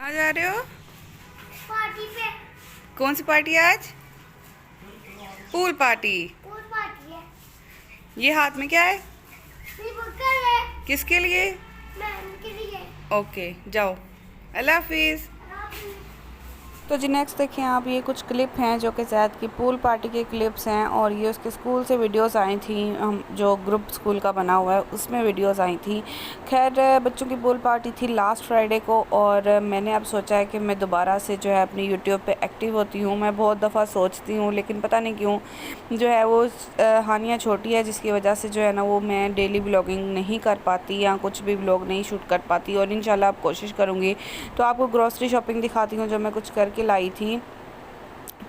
कहाँ जा रहे हो? पार्टी पे। कौन सी पार्टी है आज? Pool party. पूल पार्टी है। ये हाथ में क्या है? है किसके लिए? मैम के लिए। ओके जाओ, अल्लाह हाफिज़। तो जी नेक्स्ट देखिए आप, ये कुछ क्लिप हैं जो कि ज़ैद की पूल पार्टी के क्लिप्स हैं और ये उसके स्कूल से वीडियोस आई थी। हम जो ग्रुप स्कूल का बना हुआ है उसमें वीडियोस आई थी। खैर बच्चों की पूल पार्टी थी लास्ट फ्राइडे को और मैंने अब सोचा है कि मैं दोबारा से जो है अपनी यूट्यूब पे एक्टिव होती हूँ। मैं बहुत दफ़ा सोचती हूँ लेकिन पता नहीं क्यों जो है वो हानिया छोटी है जिसकी वजह से जो है ना वो मैं डेली ब्लॉगिंग नहीं कर पाती या कुछ भी ब्लॉग नहीं शूट कर पाती। और इंशाल्लाह अब कोशिश करूँगी। तो आपको ग्रॉसरी शॉपिंग दिखाती हूँ जो मैं कुछ करके लाई थी।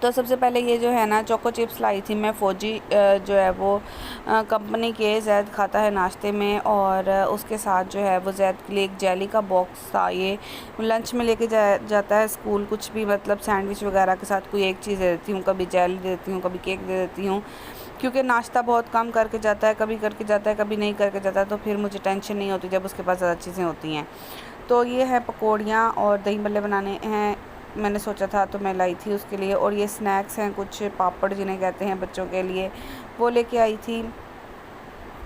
तो सबसे पहले ये जो है ना चोको चिप्स लाई थी मैं, फौजी जो है वो कंपनी के, ज़ैद खाता है नाश्ते में। और उसके साथ जो है वो ज़ैद के लिए एक जेली का बॉक्स था। ये लंच में लेके जाता है स्कूल। कुछ भी मतलब सैंडविच वगैरह के साथ कोई एक चीज़ दे देती हूँ, कभी जेली दे देती हूँ, कभी केक दे देती हूँ, क्योंकि नाश्ता बहुत कम करके जाता है, कभी करके जाता है कभी नहीं करके जाता है। तो फिर मुझे टेंशन नहीं होती जब उसके पास ज़्यादा चीज़ें होती हैं। तो ये है पकौड़ियाँ और दही भल्ले बनाने हैं, मैंने सोचा था तो मैं लाई थी उसके लिए। और ये स्नैक्स हैं, कुछ पापड़ जिन्हें कहते हैं बच्चों के लिए, वो लेके आई थी।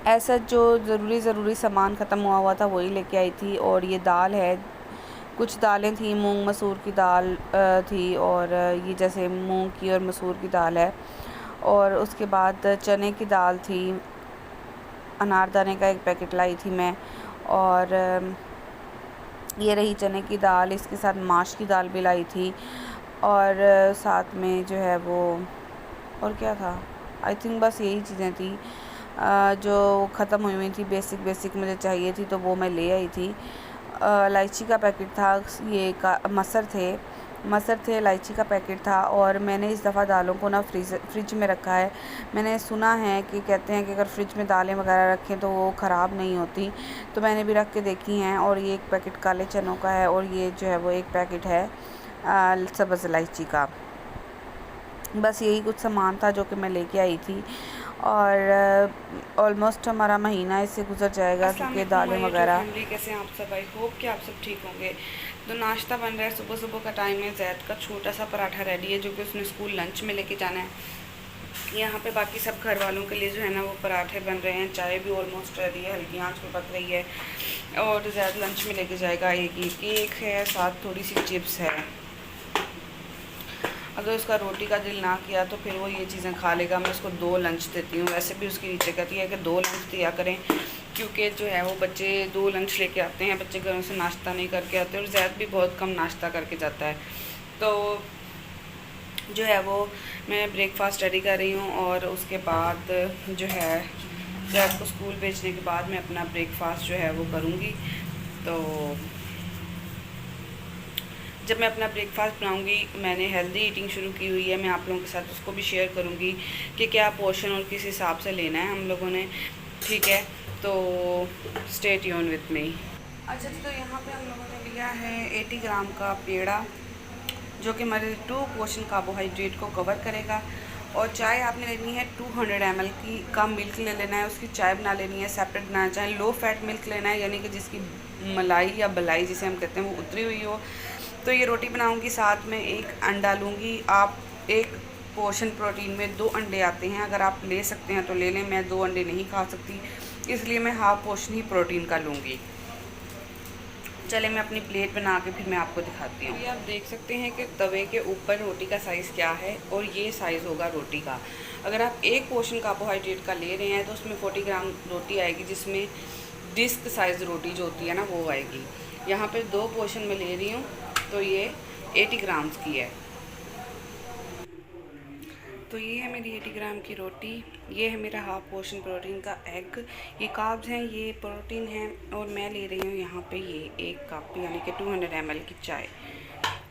ऐसा जो ज़रूरी सामान ख़त्म हुआ हुआ था वही लेके आई थी। और ये दाल है, कुछ दालें थी, मूंग मसूर की दाल थी और ये जैसे मूंग की और मसूर की दाल है। और उसके बाद चने की दाल थी, अनारदाने का एक पैकेट लाई थी मैं। और ये रही चने की दाल, इसके साथ माश की दाल भी लाई थी। और साथ में जो है वो और क्या था, आई थिंक बस यही चीज़ें थी जो ख़त्म हुई थी। बेसिक मुझे चाहिए थी तो वो मैं ले आई थी। इलायची का पैकेट था, ये का मसर थे, इलायची का पैकेट था। और मैंने इस दफ़ा दालों को ना फ्रिज में रखा है। मैंने सुना है कि कहते हैं कि अगर फ्रिज में दालें वगैरह रखें तो वो ख़राब नहीं होती, तो मैंने भी रख के देखी हैं। और ये एक पैकेट काले चनों का है और ये जो है वो एक पैकेट है सब्ज़ इलायची का। बस यही कुछ सामान था जो कि मैं लेके आई थी। और ऑलमोस्ट हमारा महीना इससे गुजर जाएगा क्योंकि दालें वगैरह। फैमिली कैसे हैं आप सब? आई होप कि आप सब ठीक होंगे। तो नाश्ता बन रहा है, सुबह का टाइम है। ज़ैद का छोटा सा पराठा रेडी है जो कि उसने स्कूल लंच में लेके जाना है। यहाँ पे बाकी सब घर वालों के लिए जो है ना वो पराठे बन रहे हैं। चाय भी ऑलमोस्ट रेडी है, हल्की आंच पे पक रही है। और ज़ैद लंच में लेके जाएगा एक ही केक है, साथ थोड़ी सी चिप्स है। अगर उसका रोटी का दिल ना किया तो फिर वो ये चीज़ें खा लेगा। मैं उसको 2 लंच देती हूँ। वैसे भी उसकी नीचे कहती है कि 2 लंच दिया करें, क्योंकि जो है वो बच्चे 2 लंच लेके आते हैं। बच्चे घरों से नाश्ता नहीं करके आते और ज़ैद भी बहुत कम नाश्ता करके जाता है। तो जो है वो मैं ब्रेकफास्ट रेडी कर रही हूँ और उसके बाद जो है ज़ैद को स्कूल भेजने के बाद मैं अपना ब्रेकफास्ट जो है वो करूँगी। तो जब मैं अपना ब्रेकफास्ट बनाऊंगी, मैंने हेल्दी ईटिंग शुरू की हुई है, मैं आप लोगों के साथ उसको भी शेयर करूंगी कि क्या पोर्शन और किस हिसाब से लेना है हम लोगों ने, ठीक है? तो स्टे ट्यून विथ मी। अच्छा तो यहाँ पे हम लोगों ने लिया है 80 ग्राम का पेड़ा जो कि हमारे 2 पोर्शन कार्बोहाइड्रेट को कवर करेगा। और चाय आपने लेनी है 200 ml की का मिल्क ले लेना है, उसकी चाय बना लेनी है, सेपरेट बनाना चाहें लो फैट मिल्क लेना है, यानी कि जिसकी मलाई या बलाई जिसे हम कहते हैं वो उतरी हुई हो। तो ये रोटी बनाऊंगी, साथ में एक अंडा लूँगी। आप एक पोर्शन प्रोटीन में 2 अंडे आते हैं, अगर आप ले सकते हैं तो ले लें। मैं 2 अंडे नहीं खा सकती इसलिए मैं हाफ पोर्शन ही प्रोटीन का लूँगी। चले मैं अपनी प्लेट बना के फिर मैं आपको दिखाती हूँ। ये आप देख सकते हैं कि तवे के ऊपर रोटी का साइज़ क्या है और ये साइज़ होगा रोटी का। अगर आप एक पोर्शन कार्बोहाइड्रेट का ले रहे हैं तो उसमें 40 ग्राम रोटी आएगी, जिसमें डिस्क साइज़ रोटी जो होती है ना वो आएगी। यहाँ पे 2 पोर्शन में ले रही हूँ तो ये 80 ग्राम्स की है। तो ये है मेरी 80 ग्राम की रोटी, ये है मेरा हाफ पोर्शन प्रोटीन का एग। ये कार्ब्स हैं, ये प्रोटीन है। और मैं ले रही हूँ यहाँ पे ये 1 कप यानी कि 200 ml की चाय।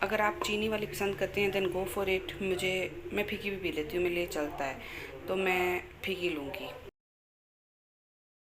अगर आप चीनी वाली पसंद करते हैं देन गो फॉर इट। मैं फीकी भी पी लेती हूँ, मेरे लिए चलता है, तो मैं फीकी लूँगी।